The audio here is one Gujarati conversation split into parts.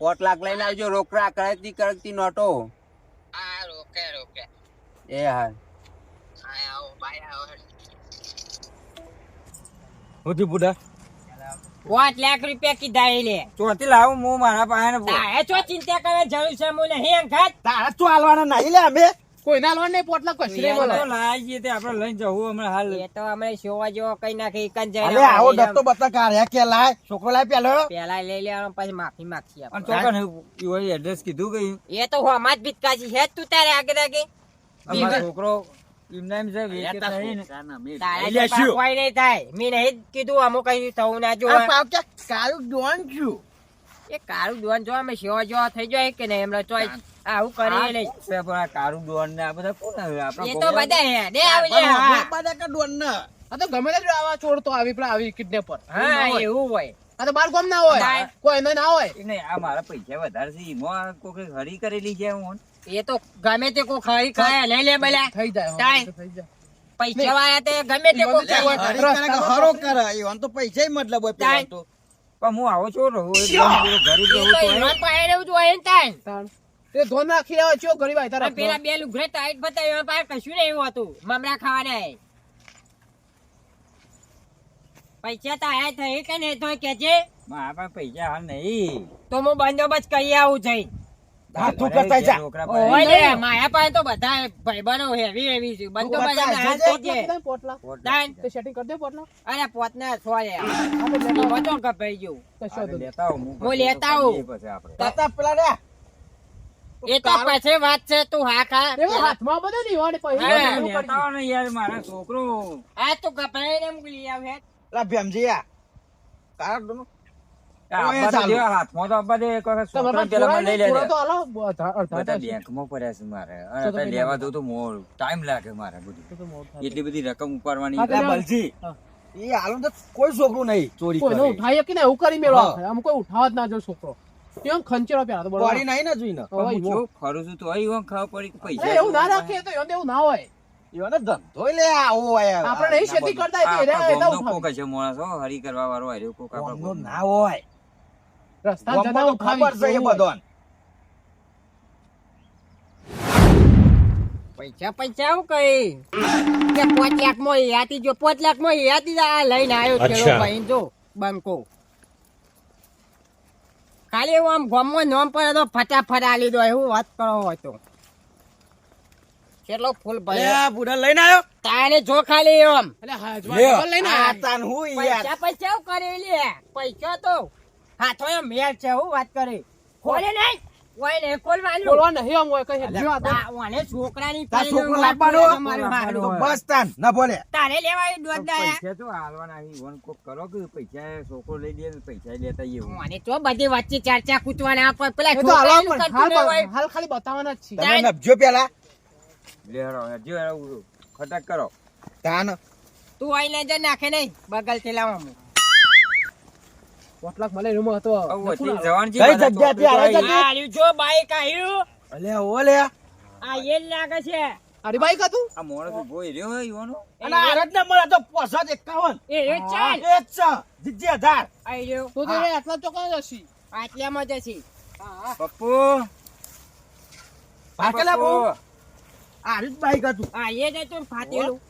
5 લાખ લઈને આવજો રોકડા કડકતી કડકતી નોટો. હા રોકે એ હા આવો ભાઈ આવો હોતી બુડા 5 લાખ રૂપિયા કીધા એ લે ચોથી લાવું હું મારા પાસે તારે ચો ચિંતા કરે જરૂર છે મને હેંગ ખાત તારા તો હાલવાના નહીં લે અમે કોઈ ના લોન નહીં પોટલા કશી નહીં બોલે લાવી જઈએ તે આપણે લઈને જવું હમણાં હાલ. એ તો અમે શોવા જેવો કઈ નાખે એક જ અલે જાય આવો દત્તો બત્તા કાઢ્યા કે લાય છોકરો લાય પેલો પેલા લઈ લેવાનો પછી માફી માંગશી અને આપણે. ચોકન એવું એડ્રેસ કીધું કે એ તો હોમાં જ ભીતકાજી છે તું તારે આગળ આગળ અમારો છોકરો એમને એમ છે વેચે નહીં ને. તારે એટલે જે શું? કોઈ નહીં થાય મેં નહીં જ કીધું અમુક કઈ થવું ના જો આ પાવ કે કાળું ડોન છું એ કાળું દોન જો અમે શો જો થઈ જાય કે નહીં એમને ચોઈ આવું કરી લઈ છે પણ આ કારું ડોન ને આ બધા કોણ આવે? આપણા એ તો ગોગડા- બધા હે દે આવી લે હા બધા કે ડોન ના આ તો ગમે તે આવા ચોર તો આવી પેલા આવી કિડનેપર હા એવું હોય આ તો બાર ગામ ના હોય ના. કોઈ ના ના હોય એ નહીં, આ મારા પૈસા વધારે છે એમાં કોઈ હરી કરેલી છે હું. એ તો ગમે તે કોઈ ખરી ખાય લઈ લે ભલા થઈ જાય તાય. થઈ જાય પૈસા વાળા તે ગમે તે કોઈ ઈ ખાય. બધું હરી કરે કે હરો કરે ઈવન તો પૈસા ય મતલબ હોય પેલો તો પણ હું આવો છો રહું એકદમ પેલો ગરીબ એ રહું તો તો ઈમાન પાસે રહેવું જોઈએ ને તાય. તાણ. તે ધોન નાખી આવે ચો ગરીબ આય અને તારા પેલા બે લુગરે ટાઈટ બતાવ્યું એમાં પાસે કશું નહીં એવું હતું મમરા ખાવાના પૈસા તો આયા થઈ કે નહીં તો કેજે મારા પાસે પૈસા હાલ નહીં. તો હું બંદોબસ્ત કરી આવું જઈ હા, તું કરતા જા. છોકરા ઓય પાસે લે માયા પાસે તો બધા ભાઈબંધો હેવી હેવી છે બંદોબસ્ત અમે હાલ થઈ જાય. પોટલા તાન. તે સેટિંગ કરી દે પોટલા અરે પોતને સોરે એમાં તો કપાઈ ગયું કશો આપણે તો લેતા આવું, હું લેતા આવું. પછી આપણે. તાતા પેલા રે એ તો પછી વાત છે તું હા ખા એવું હાથમાં બધું નહીં હોય ને હા, પછી લેતા આવો ને યાર મારા છોકરો. આ તું કપાઈ ને મોકલી આવ હે લા ભેમજી આ તારા ડોનો આ ઓય આપવા તો ચાલુ. દે, હાથમાં તો આપવા દે, એક વખત તમારા છોકરાને પેલા મને લઈ લે પૂરો લે. તો હાલો અડધા બધા થશે. બેંકમાં પડ્યા છે મારે અને તો અત્યારે પેલા લેવા દઉં તો મોડું ટાઈમ લાગે મારે બધું તો મોડું થાય. એટલી બધી રકમ ઉપાડવાની હા, તો લા લેવા. બલજી હા. ઈ હાલું તો કોઈ છોકરું નહીં ચોરી કોઈને કરે ઉઠાઈએ કે ને એવું કરી મેળવા હા. આમ કોઈ ઉઠાવા જ ના જો છોકરો એમ ખંચેરો પેલા તો કોરી બરોબર નહીં ને જોઈને હવે હું ઈવો. જો ખરું છું તો અહીં હું ખબર પડી કે પૈસા અરે એવું ના રાખે તો એવું એવું ના હોય ઈવને ધંધો લે આવો હોય આપણે નહીં ખેતી કરતા આ એટલે આપણા એના ગામનો ઉઠાવે. કોક હશે માણસ હો, હરી કરવા વાળો હાર્યો કોક આપણા ગામનો ગામનો. ના હોય રસ્તા ગામમાં જતા તો ઉઠાવી ખબર છે એ એવું હોય. બધોન પૈસા પૈસા હું કઈ કે 5 લાખ માં યાતી જો 5 લાખ માં યાતી આ લઈને આવ્યો ચલો ભાઈ જો બંકો ખાલી એવું આમ ગામમાં નામ પર તો ફટાફટ આલી દો એવું વાત કરો હોય તો કેટલો ફૂલ ભાઈ લે બુડા લઈને આવ્યો તારે જો ખાલી આમ એટલે હા લે જવા લઈને આ આયા. તાન હું યાર પૈસા પૈસા હું કરી લે પૈસા તો હાથો મેળ છે હું વાત કરી ખોલે નહીં કોઈ નહીં ખોલવાનું બોલવા નહીં આમ હોય કઈ હેલ્યો આ તો. મને છોકરાની તાર પહેલી છોકરો વાત લાવવાનો? કરે તમારું હારું. તો બસ તાન ના બોલે તારે લેવાય દોડ દાયા પૈસા તો હાલવાના અહીં ઈવન કોક કરો કે પૈસા છોકરો લઈ લે ને પૈસા લેતા આવીએ એવું. મને તો બધી વચ્ચે ચર્ચા કૂટવાના પર પેલા એ તો હાલવા છોકરાનું પણ કરતું નહીં હોય. હાલ ખાલી બતાવવાના જ છીએ તમે નબજો પેલા લે હેરો, જો હેરો, ખટક કરો. તાન તું આઈને જ નાખે નહીં બગલ થી લાવો હું. 5 લાખ મળે રૂમ હતો આવું વચ્ચે જવાનું છે, કઈ બધા જગ્યાથી ચોકડી આવે છે? આવી. આ રહ્યું જો બાઈક આવ્યું અલે ઓલે આ એ જ લાગે છે અરે બાઈક હતું આ માણસ ઉભો રહ્યો હોય ઈવાનો. અને આરત ને મળે તો 51 એ રહ્યું ચાલ એ જ છે જીજે 1000 આઈ રહ્યું તો તે આટલા ચોકા જશી આટલામાં જશી પપ્પુ ભાગેલા બહુ પપ્પુ. આરત બાઈક હતું આ એ જ હતું ને ફાટેલું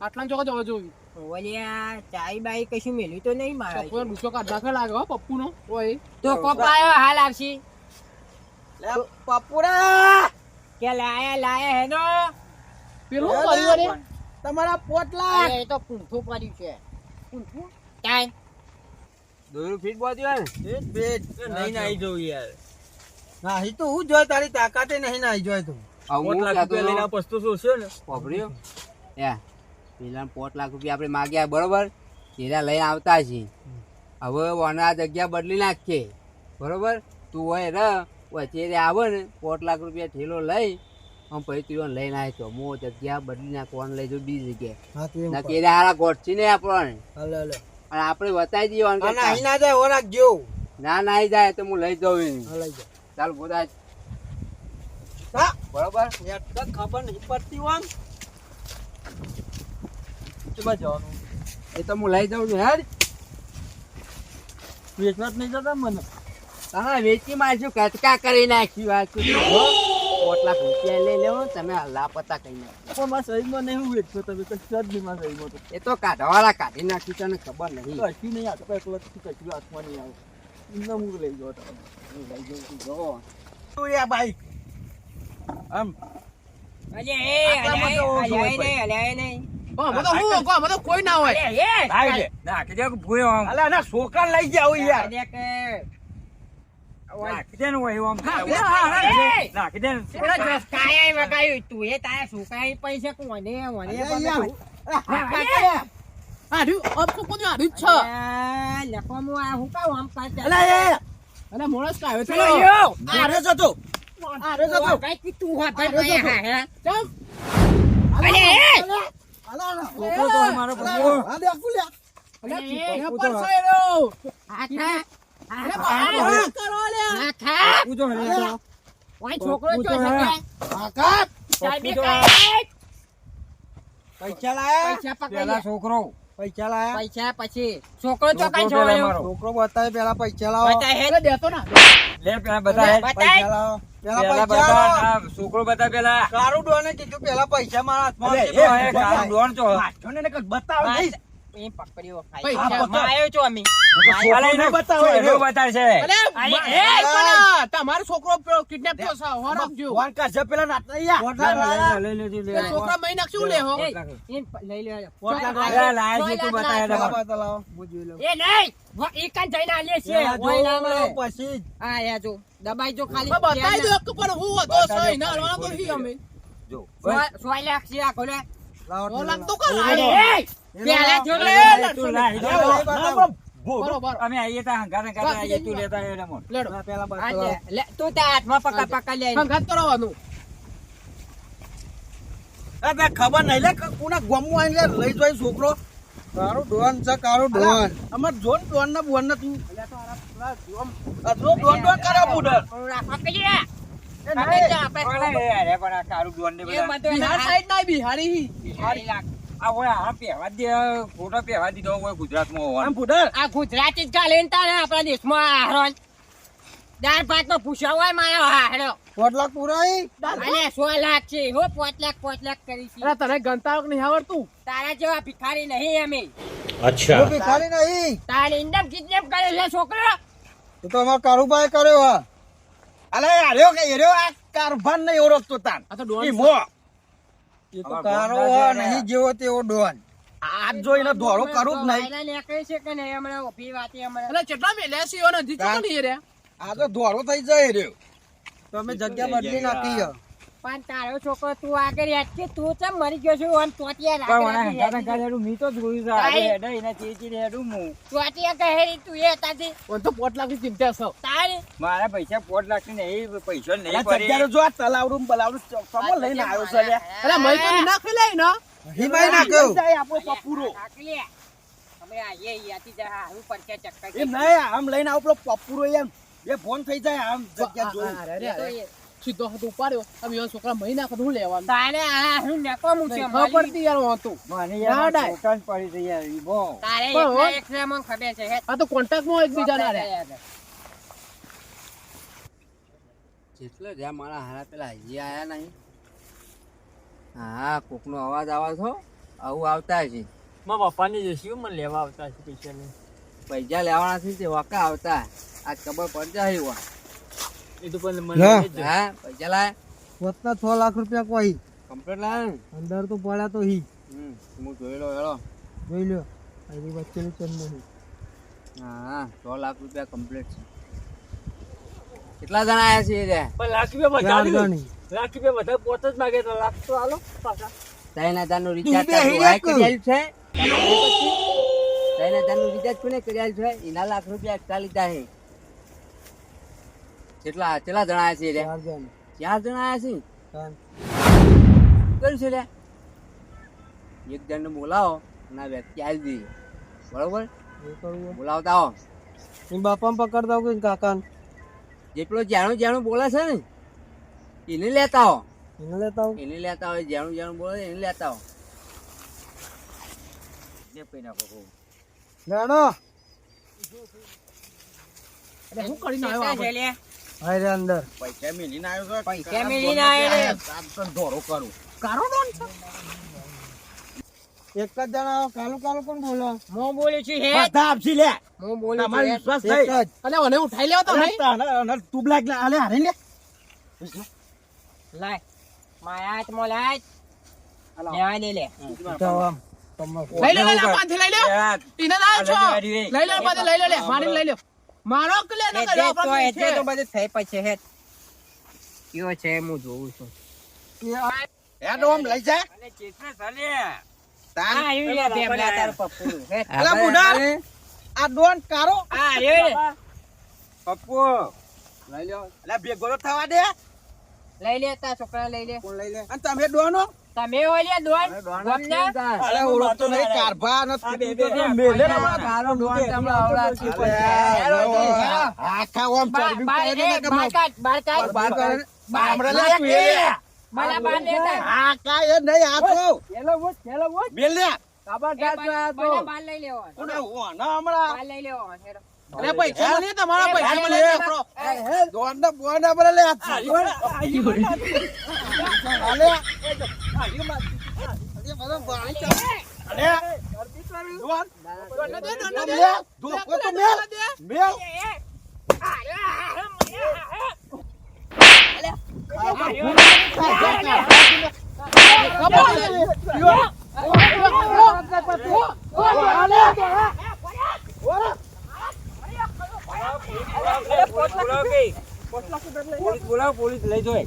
આટલા ચોકા જવા જોવી ઓલિયા ચાઈ બાઈ કશું મેલ્યું તો નહીં મારા કોઈ ડૂસો કાઢ નાખે લાગે હો પપ્પુ નો ઓય તો કોપાયો હાલ આવશી લે પપુરા કે લાયા હેનો પેલું કર્યું ને તમારા પોટલા અરે એ તો પૂંઠું પડ્યું છે ટાઈમ દોરું ફીટ બાંધ્યું હોય ને? એક બેટ નહીં નાઈ જવું યાર. નહીં તો હું જોય તારી તાકાતે નહીં નાઈ જોય તું આવું પોટ લાખ કહેતો રૂપિયા લઈને હતો. આ પસ્તો શોધ્યો ને. વાપર્યો? પેલા 5 લાખ રૂપિયા આપણે માગ્યા બરોબર એના લઈને આવતા છીએ હવે ઓના જગ્યા બદલી નાખીએ બરોબર તું હોય ર વચ્ચે રે આવે ને 5 લાખ રૂપિયા ઠેલો લઈ આમ પછી તું લઈને આવ્યો છો હું જગ્યા બદલી નાખવાનું લઈ જાઉં બીજી જગ્યાએ હા તું એમ ના કે હારા ગોઠથી ને આપણને હલે હલે અને આપણે બતાવી દઈએ ઓન અને કરતા. અહીં ના જાય ઓરાક જેવું ના ના આવી જાય તો હું લઈ જાઉં એને. લઈ જા ચાલ બોધા હા બરોબર યાર તો ખબર નહીં પડતી આમ કેમાં જવાનું એ તો હું લઈ જાઉં છું હેડ વેચવા જ નહીં જતા મને તમે વેચી મારશું કચકા કરી નાખી વાત કરું. 4 લાખ રૂપિયા લઈ લેવો તમે લાપતા કઈ નાખો. પણ મારા શરીરમાં નહીં હું વેચતો તમે કશું જ નહીં મારા શરીરમાં તો એ તો કાઢવાળા કાઢી નાખ્યું તને ખબર નહીં. કશું નહીં આવતો એકલો કશું હાથમાં નહીં આવે એમને હું લઈ ગયો તમે લઈ ગયો જો યા બાઈક આમ અલે એ આટલામાં તો ઓછું હોય હલાય નહીં અમે તો હું કહો, અમે તો કોઈ ના હોય. અલે એ લાવી દે નાખી દે ભૂયો આમ અલા ના છોકરા લઈ જાવ યાર અલે કે નાખી દે ને હોય આમ એ! નાખી દે ને પેલો જસકાયા વગાયું તું એ તારા છોકરાએ પૈસા કોને હાર્યું, અબ તો કોઈ હાર્યું જ છે. લખવામાં આ હું કામ આમ કરતા અલા એ અને માણસ કાયો છે. પેલો યો આરે જતો આરે જતો કઈ તું હા ભાઈ હા ચાલ. અલે એ અલા ના છોકરો તો અમારો ભૂયો. આ દે ફૂલ્યા એ પર સાયરો. આખા આ કરો લે. આખા પૂછો ને. ઓય છોકરો પપ્પુ તો તો હે. આકા ચાલબી તો કાય પૈસા લાયા પૈસા પેલા પકડી છોકરો પૈસા લાયા પૈસા પછી છોકરો તો કઈ છોકરો પેલા જોયો મારો. છોકરો બતાવે પેલા પૈસા લાવો બતા હે એટલે દેતો ના. લે પેલા બધા બતાય. પૈસા લાવો પેલા પેલા બધા પૈસા લાવો આ છોકરો બધા પેલા કારું ડોને કીધું પેલા પૈસા મારા હાથમાં અલે, આપજો. એ કાળું ડોન છો. માથોને ને કંઈક બતાવો નહીં. એ પકડ્યો પૈસા ખાઈ માયો છો અમે અલે, એને બતાવો, એનો બતાવશે. અલે અરે, એ પણ તમારો છોકરો પેલો કિડનેપ થયો છે. હો રાખજો. વાન કાઢજો પેલા નાટલા યા. પોટલા લાયા. લઈ લેજો, લઈ એ લેજો. છોકરા મહી નાખશું લે હો. એ લઈ લે પોટલા અલે, લાયા છે તું બતાવે પેલા એટલે. બતા લાવો. હું જોઈ લઉં. એ નહીં ઈ કાન જઈને આલે છે પેલા ઓય ના જોવો મળે પછી જ. હા યા જો દબાઈ જો ખાલી પણ બતાવી દો કે પણ હું હતો સહી ના હલવાનો તો હી અમે. જો. સોય લાખ છે આ ખોલે લાવો, નો લાવો. લાગતો કા અરે લાય. એ પેલા જો લે તું લાય, લાવો, લાય. બતાવો. બરોબર. અમે આઈએ તા હંગાત હંગાત આઈએ, તું લેતા આયો ને મોન. લેડો. પેલા પેલા બતા આ લાવો. લે તું તે હાથમાં પકડ લે સંઘાત કરાવવાનું. એ બે ખબર નહીં લે કે કોના ગોમું આઈને લે લઈ જોઈ છોકરો કારું ડોન છે કારું ડોન અમાર જોન ડોન ના બોન ના તું અદરો ડોન ડોન કરે બુડર પકડી લે એ પકડી નહીં. જા આપણે અરે, અરે, પણ આ કાળું ડોન ને એ બધા. બધો બિહાર સાઈડ ના બિહારી હી. બિહારી લાખ આ ઓય આ પહેવા દે, ફોટો પહેવા દીધો હોય ગુજરાતમાં હોવાનો. આમ બુડર આ ગુજરાતી જ ગાલે ને તારે આપણા દેશમાં હારો દાળ ભાત નો પૂછ્યા હોય મારો હારો 4 લાખ પુરાઈ અને 100 લાખ છે હો 5 લાખ કરી છે અરે તને ગણતા નહીં આવડતું. તારા જેવા ભિખારી નહીં અમે હું ભિખારી નહીં તારે ઇન્ડમ કિડનેપ કરે છે છોકરો તો તો અમાર કારુભાઈ કર્યો હા અલે આર્યો કે એર્યો આ કારભાન નહીં ઓળખતો તાન આ તો ડોન ઈ છે. મો એ તો આમાં કારો ગોંડા હા છે ને. નહીં જેવો તેવો ડોન આજ જોઈને ધોળો કરું જ નહીં વાયરા નીકળે છે કે નહીં હમણાં ઊભી વાતી હમણાં એટલે કેટલા મેલ્યા છે એવો નથી ચોકન હી રે. આ તો ધોળો થઈ જાય રહ્યો તો અમે જગ્યા બદલી નાખી હે. પણ તારો છોકરો તું આગળ યાદ કે તું ચમ મરી ગયો છું આમ ચોટિયા પણ મને રાખી હંગાત હંગાત હેડું મી તો જોયું છે. તાઈ. આજે હેડે, એના ચીચી હેડું હું. ચોટિયા કહેરી તું એ તાથી ઓન તો 5 લાખની ચિંતા છે. તારી મારા પૈસા 4 લાખ નહીં, પૈસા નહીં આ પડી. જગ્યાનો જો આ તલાવડું બલાવડું કમો લઈને આવ્યો છે લે અરે મહી તો નાખી લઈ ને. હિમાઈ નાખ્યો જાય આપણો પપુરો રાખી લે અમે આઈએ યાતી જા હારું પરકે ચક્કર એમ નહીં આમ લઈને આવો પેલો પપ્પુરો એમ એ ફોન થઈ જાય આમ જગ્યા જોઈ અરે, અરે, અરે. સીધો હાથ ઉપાડ્યો. હવે એવા છોકરા મહી નાખે તો હું લેવાનું. તારે આ હું નેકો મૂછે ખબર પડતી યાર વાંતું. મને ના યાર ડાય. પોતાને પડી છે યાર, ઈ બહુ. તારે પણ એકલા મને ખબર છે હે આ તો કોન્ટેક્ટમાં એકબીજા ના રે. જેટલો જ્યાં મારા હારા પેલા હજી આયા નહીં. હા કોકનો અવાજ આવે છો આવું આવતા છે. મારા પપ્પાની જઈશું મને લેવા આવતા છે પૈસા ને. પૈસા લેવાના છે તે વકા આવતા આજ ખબર પડી જાય એવા. એ તો પણ ના. મને હા પૈસા લાય વત્તા 6 લાખ રૂપિયા કોઈ કમ્પ્લીટ લાય ને. અંદર તો પડ્યા તો હી હું જોઈ લો હેલો. જોઈ લ્યો એની વચ્ચેનું ચંદ નહીં હા 6 લાખ રૂપિયા કમ્પ્લીટ છે. કેટલા જણા આયા છે એ રે? પણ લાખ રૂપિયા ચાર વધારે ગણી લાખ રૂપિયા વધારે પોત જ માગે તો લાખ તો આલો પાછા. 3000 નું રિચાર્જ તું બે કર્યું એક. છે. 3000 નું રિચાર્જ કોને કર્યા છે? એના લાખ રૂપિયા extra લીધા છે. કેટલા જણા આયા છે એ રે? 4 ગણી 4 જણા આયા છે. ચાર. કર્યું છે લે? એક જણને બોલાવો અને આ વ્યક્તિ આવી દઈએ બરોબર. એ કરવું બોલાવતા આવો. એમ બાપા પકડતા હોય કે કાકા જેટલો જાણું બોલે છે ને એને લેતા આવો. એને લેતા આવું એને લેતા હોય જાણું બોલે છે, એને લેતા આવો. જે પૈ નાખો બહુ. લેણો એટલે શું કરીને આવ્યો આપણે? લે હાય રે અંદર પૈસા મેલીને આવ્યો છો પૈસા મેલીને આવ્યો રે. ધોરો કરું કારો ડોન છે? એક જ જણા કાલુ કાલુ કોણ બોલો હું બોલું છું હે બધા આપશી લે હું બોલું છું તમારો હે. વિશ્વાસ એક નહીં જ અલે મને ઉઠાઈ લેવો તો નહીં. તું બ્લેક લે આલે હારે લે લાય મારા હાથમાં લાય લેવા દે લે તો આમ તમે લઈ લે લઈ લે પાંથી લઈ લે. ઈને ના છો. લઈ લે પાંથી લઈ લે લે મારી લઈ લે. મારો કે લે ન એટલે કર્યો તો આપણે એટલે તો છે. બધું થઈ પછી હે કયો છે હું જોઉં છું એ ડોમ લઈ જા અને ચેતના ચાલે તાન આ આવ્યું લે બેમલા તાર પપ્પુ હે અલા બુડા આ ડોન કારો આ આવ્યો રે. પપ્પુ લઈ લ્યો એટલે ભેગો તો થવા દે લઈ લે તાર છોકરા લઈ લે કોણ લઈ લે અને તમે ડોનો તમે હોય લે દોન ગમના અરે ઓળખતો નહીં કારભા ન મેલે કારો ડોન તમને આવડાથી આખા ઓમ ચરબી બાર કરે ને કે બાર કાઢ બાર કાઢ બાર કરે હમણાં લે તું એ લે બાલા બાર લેતા આ કાય નહીં આ તો ચલો બોલ મેલ લે કાબર એ ગાતો આ તો બાલા બાર લઈ લેવો કોને હોના હમણાં બાર લઈ લેવો હેરો અરે પૈસા મને તમારા પૈસા મને ડોન ના બોન ના બરે લે અલે અરે બધો ભાઈ ચાલે અરે ડોન ડોન દે ડોન દે. લે ધોકો તો મેલ મેલ પોલીસ બોલાવો પોલીસ લઈ જોય